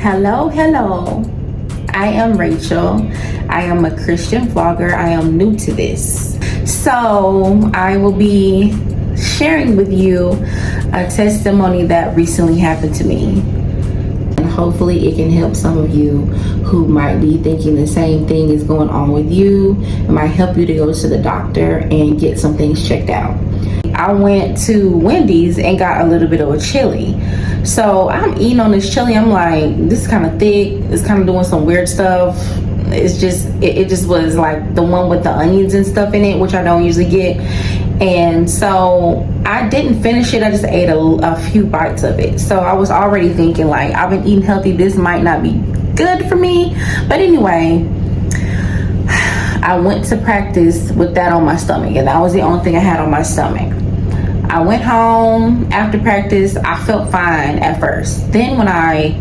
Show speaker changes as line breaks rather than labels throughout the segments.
Hello, hello. I am Rachel. I am a Christian vlogger. I am new to this. So I will be sharing with you a testimony that recently happened to me. And hopefully it can help some of you who might be thinking the same thing is going on with you. It might help you to go to the doctor and get some things checked out. I went to Wendy's and got a little bit of a chili. So I'm eating on this chili. I'm like, this is kind of thick. It's kind of doing some weird stuff. It's just, it just was like the one with the onions and stuff in it, which I don't usually get. And so I didn't finish it. I just ate a few bites of it. So I was already thinking like, I've been eating healthy. This might not be good for me. But anyway, I went to practice with that on my stomach, and that was the only thing I had on my stomach. I went home after practice. I felt fine at first. Then when I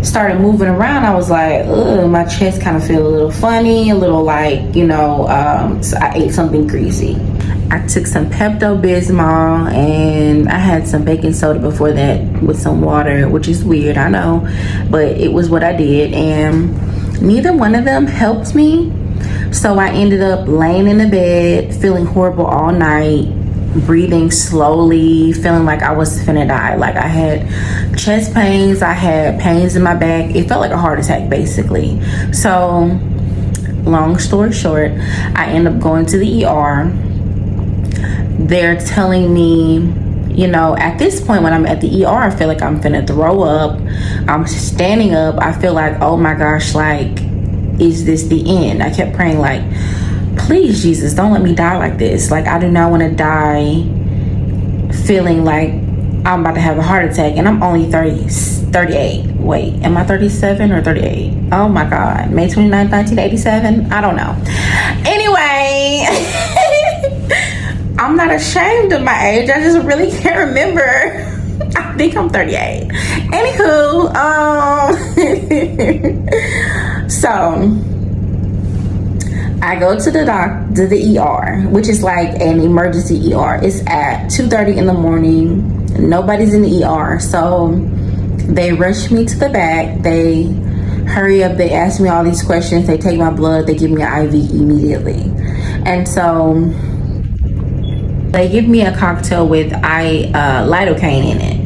started moving around, I was like, ugh, my chest kind of feel a little funny, a little like, so I ate something greasy. I took some Pepto-Bismol and I had some baking soda before that with some water, which is weird, I know, but it was what I did, and neither one of them helped me. So I ended up laying in the bed, feeling horrible all night, breathing slowly, feeling like I was finna die. Like I had chest pains, I had pains in my back. It felt like a heart attack basically. So long story short, I end up going to the ER. They're telling me, at this point when I'm at the ER, I feel like I'm finna throw up. I'm standing up. I feel like, oh my gosh, like, is this the end? I kept praying like, please Jesus, don't let me die like this. Like, I do not want to die feeling like I'm about to have a heart attack, and I'm only 38. Wait, am I 37 or 38? Oh my God, May 29th, 1987? I don't know. Anyway, I'm not ashamed of my age. I just really can't remember. I think I'm 38. Anywho, so I go to the ER, which is like an emergency ER. It's at 2:30 in the morning. Nobody's in the ER. So they rush me to the back. They hurry up. They ask me all these questions. They take my blood. They give me an IV immediately. And so they give me a cocktail with lidocaine in it.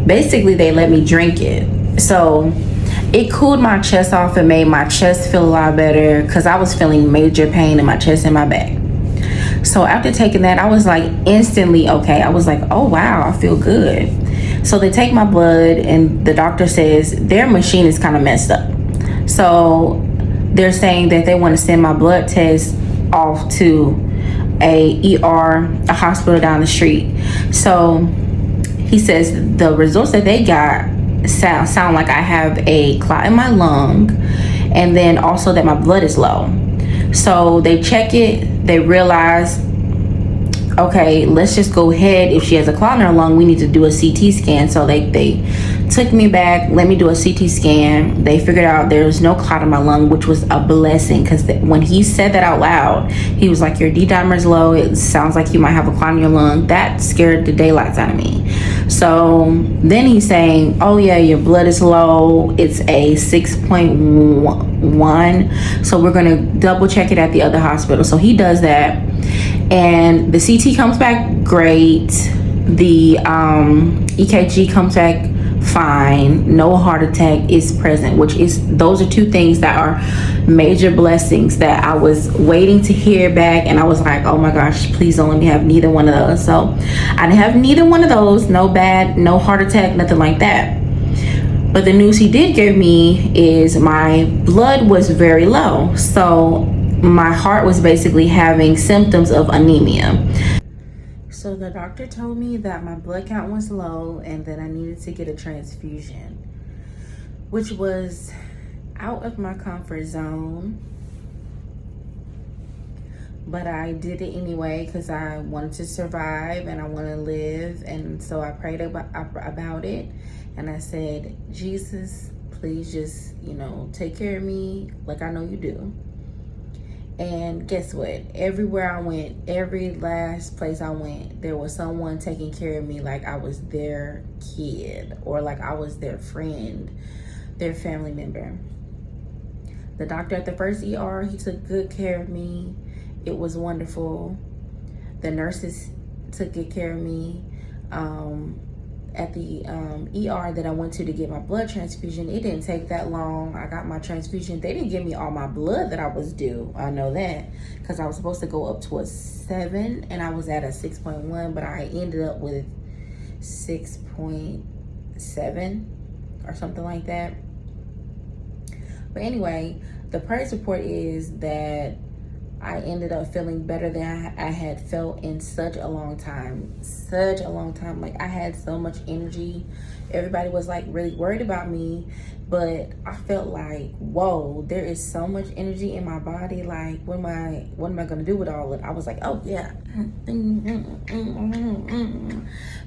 Basically, they let me drink it. So it cooled my chest off and made my chest feel a lot better because I was feeling major pain in my chest and my back. So after taking that, I was like instantly okay. I was like, oh wow, I feel good. So they take my blood and the doctor says their machine is kind of messed up. So they're saying that they want to send my blood test off to a hospital down the street. So he says the results that they got sound like I have a clot in my lung, and then also that my blood is low. So they check it, they realize, okay, let's just go ahead. If she has a clot in her lung, we need to do a CT scan. So they took me back, let me do a CT scan. They figured out there's no clot in my lung, which was a blessing, because when he said that out loud, he was like, your D-dimer is low. It sounds like you might have a clot in your lung. That scared the daylights out of me. So then he's saying, oh yeah, your blood is low. It's a 6.1. So we're gonna double check it at the other hospital. So he does that, and the CT comes back great. The EKG comes back fine. No heart attack is present, those are two things that are major blessings that I was waiting to hear back, and I was like, oh my gosh, please don't let me have neither one of those. So I didn't have neither one of those. No heart attack, nothing like that. But the news he did give me is my blood was very low. So my heart was basically having symptoms of anemia. So the doctor told me that my blood count was low and that I needed to get a transfusion, which was out of my comfort zone. But I did it anyway because I wanted to survive and I want to live. And so I prayed about it. And I said, Jesus, please just, take care of me like I know you do. And guess what? Everywhere I went, every last place I went, there was someone taking care of me like I was their kid or like I was their friend. their family member. The doctor at the first ER, he took good care of me. It was wonderful. The nurses took good care of me. At the ER that I went to get my blood transfusion, it didn't take that long. I got my transfusion. They didn't give me all my blood that I was due. I know that because I was supposed to go up to a 7 and I was at a 6.1, but I ended up with 6.7 or something like that. But anyway, the praise report is that I ended up feeling better than I had felt in such a long time. Like, I had so much energy. Everybody was like really worried about me, but I felt like, whoa, there is so much energy in my body. Like, what am I gonna do with all of it? I was like, oh yeah.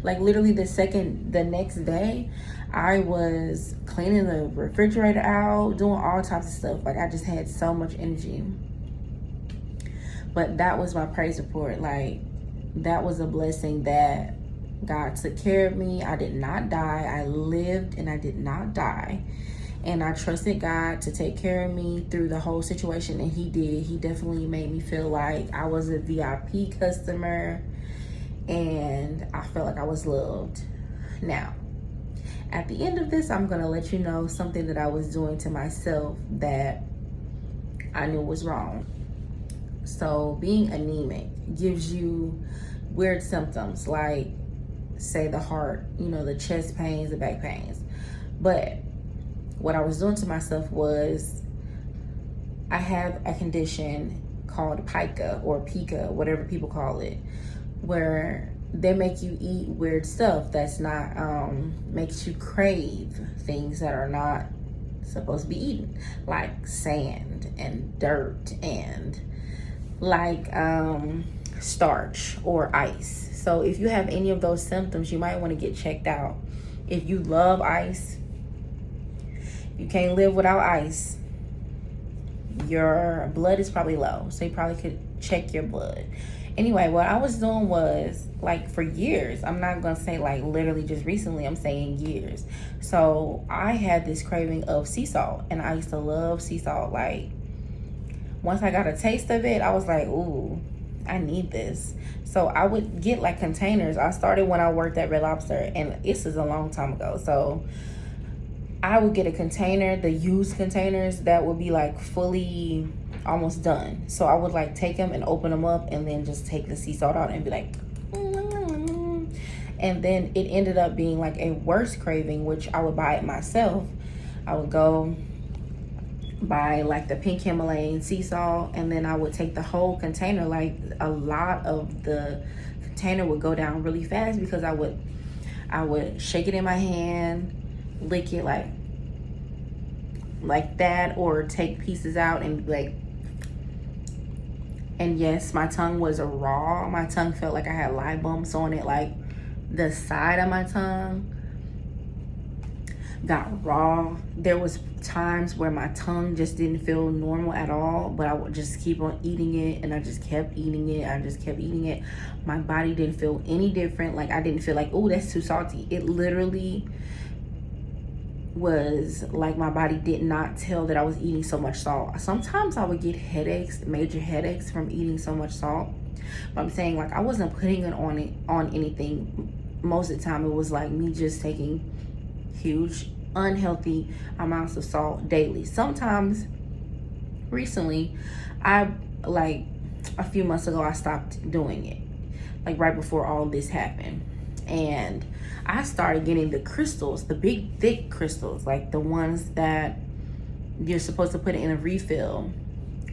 Like, literally the next day, I was cleaning the refrigerator out, doing all types of stuff. Like, I just had so much energy. But that was my praise report. Like, that was a blessing that God took care of me. I did not die. I lived and I did not die. And I trusted God to take care of me through the whole situation. And he did. He definitely made me feel like I was a VIP customer. And I felt like I was loved. Now, at the end of this, I'm going to let you know something that I was doing to myself that I knew was wrong. So being anemic gives you weird symptoms like, say, the heart, the chest pains, the back pains. But what I was doing to myself was, I have a condition called Pica or Pica, whatever people call it, where they make you eat weird stuff that's not, makes you crave things that are not supposed to be eaten, like sand and dirt and like starch or ice. So if you have any of those symptoms, you might want to get checked out. If you love ice, you can't live without ice. Your blood is probably low, so you probably could check your blood. Anyway, what I was doing was, like, for years, I'm not gonna say like literally just recently, I'm saying years. So I had this craving of sea salt, and I used to love sea salt. Like, once I got a taste of it, I was like, ooh, I need this. So I would get like containers. I started when I worked at Red Lobster, and this is a long time ago. So I would get a container, the used containers that would be like fully almost done. So I would like take them and open them up and then just take the sea salt out and be like, and then it ended up being like a worse craving, which I would buy it myself. I would go buy like the pink Himalayan sea salt, and then I would take the whole container. Like, a lot of the container would go down really fast because I would shake it in my hand, lick it like that, or take pieces out and like, and yes, my tongue was raw. My tongue felt like I had live bumps on it. Like, the side of my tongue got raw. There was times where my tongue just didn't feel normal at all, but I would just keep on eating it, and I just kept eating it. My body didn't feel any different. Like, I didn't feel like, oh, that's too salty. It literally was like my body did not tell that I was eating so much salt. Sometimes I would get headaches, major headaches, from eating so much salt. But I'm saying, like, I wasn't putting it on anything. Most of the time it was like me just taking huge unhealthy amounts of salt daily. Sometimes, recently, like a few months ago, I stopped doing it, like right before all this happened, and I started getting the crystals, the big thick crystals, like the ones that you're supposed to put it in a refill.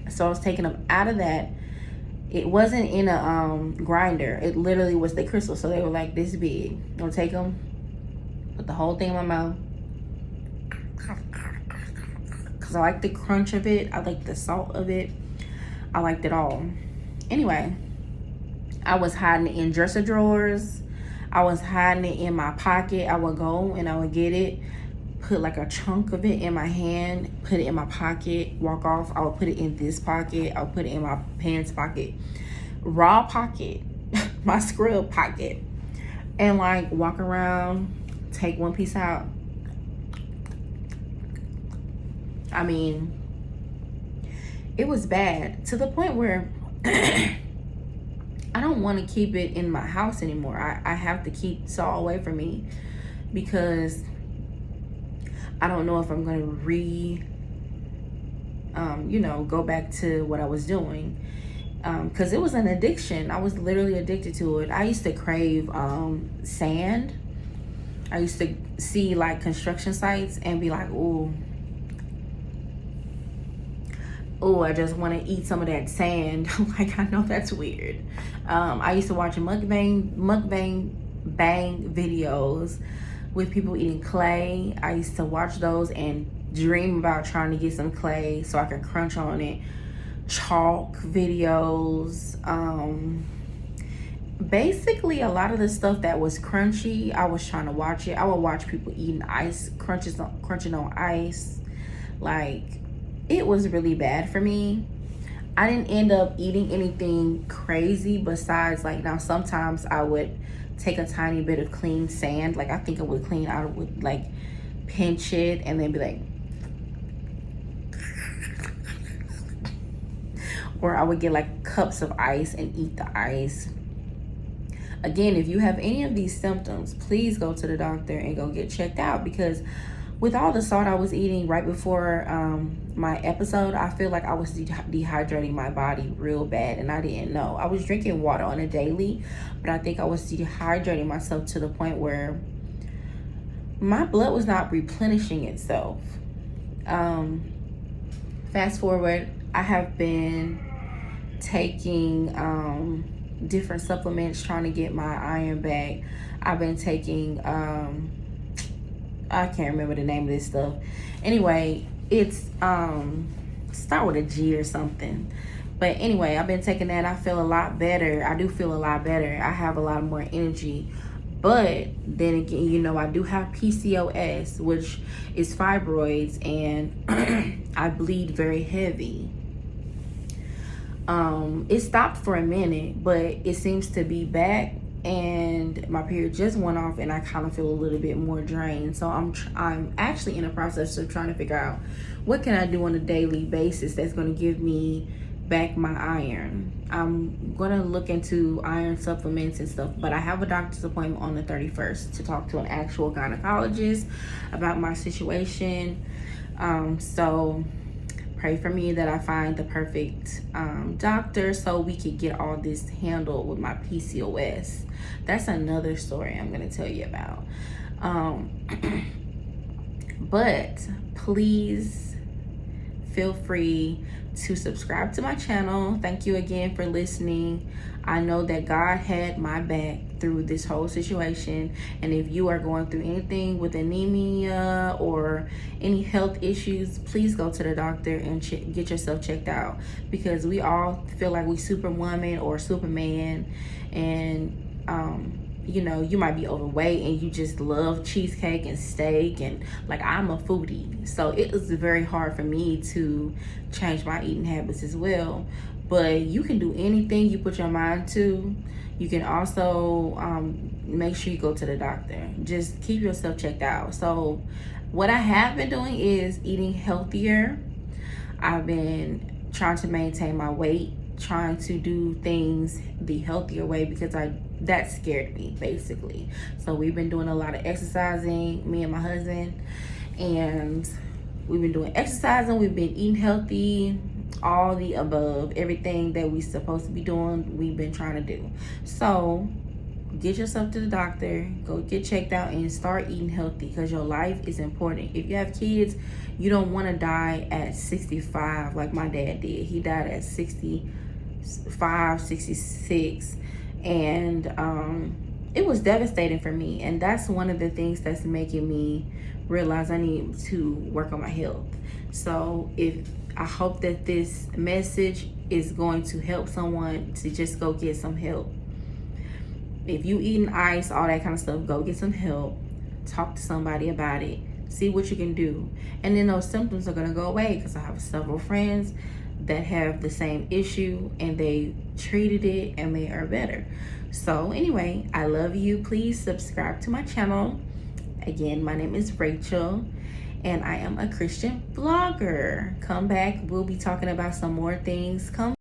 So I was taking them out of that. It wasn't in a grinder. It literally was the crystals. So they were like this big. I'll take them, put the whole thing in my mouth, because I like the crunch of it. I like the salt of it. I liked it all. Anyway, I was hiding it in dresser drawers. I was hiding it in my pocket. I would go and I would get it, put like a chunk of it in my hand, put it in my pocket, walk off. I would put it in this pocket. I would put it in my pants pocket, raw pocket, my scrub pocket, and like walk around, take one piece out, I mean, it was bad to the point where I don't want to keep it in my house anymore. I have to keep Saul away from me because I don't know if I'm going to go back to what I was doing. Because it was an addiction. I was literally addicted to it. I used to crave sand. I used to see like construction sites and be like, ooh, I just want to eat some of that sand. Like, I know that's weird. I used to watch mukbang bang videos with people eating clay. I used to watch those and dream about trying to get some clay so I could crunch on it. Chalk videos. Basically a lot of the stuff that was crunchy, I was trying to watch it. I would watch people eating ice, crunching on ice. Like, it was really bad for me. I didn't end up eating anything crazy besides, like, now sometimes I would take a tiny bit of clean sand. Like, I think I would clean out, would like pinch it and then be like, or I would get like cups of ice and eat the ice. Again, if you have any of these symptoms, please go to the doctor and go get checked out, because with all the salt I was eating right before my episode, I feel like I was dehydrating my body real bad, and I didn't know. I was drinking water on a daily, but I think I was dehydrating myself to the point where my blood was not replenishing itself. Fast forward, I have been taking different supplements trying to get my iron back. I've been taking I can't remember the name of this stuff. Anyway, it's start with a G or something. But anyway, I've been taking that. I feel a lot better. I do feel a lot better. I have a lot more energy. But then again, I do have PCOS, which is fibroids, and I bleed very heavy. It stopped for a minute, but it seems to be back, and my period just went off, and I kind of feel a little bit more drained. So I'm actually in the process of trying to figure out what can I do on a daily basis that's going to give me back my iron. I'm gonna look into iron supplements and stuff, but I have a doctor's appointment on the 31st to talk to an actual gynecologist about my situation. So pray for me that I find the perfect doctor so we could get all this handled with my PCOS. That's another story I'm gonna tell you about. But please feel free to subscribe to my channel. Thank you again for listening. I know that God had my back through this whole situation, and if you are going through anything with anemia or any health issues, please go to the doctor and get yourself checked out, because we all feel like we superwoman or superman, and you might be overweight and you just love cheesecake and steak, and like, I'm a foodie, so it was very hard for me to change my eating habits as well. But you can do anything you put your mind to. You can also make sure you go to the doctor. Just keep yourself checked out. So what I have been doing is eating healthier. I've been trying to maintain my weight, trying to do things the healthier way, because that scared me, basically. So we've been doing a lot of exercising, me and my husband, and we've been doing exercising, we've been eating healthy, all the above, everything that we're supposed to be doing, we've been trying to do. So get yourself to the doctor, go get checked out, and start eating healthy, because your life is important. If you have kids, you don't want to die at 65 like my dad did. He died at 65, 66, and it was devastating for me. And that's one of the things that's making me realize I need to work on my health. So I hope that this message is going to help someone to just go get some help. If you eating ice, all that kind of stuff, go get some help. Talk to somebody about it. See what you can do. And then those symptoms are going to go away, because I have several friends that have the same issue and they treated it and they are better. So anyway, I love you. Please subscribe to my channel. Again, my name is Rachel, and I am a Christian vlogger. Come back, we'll be talking about some more things. Come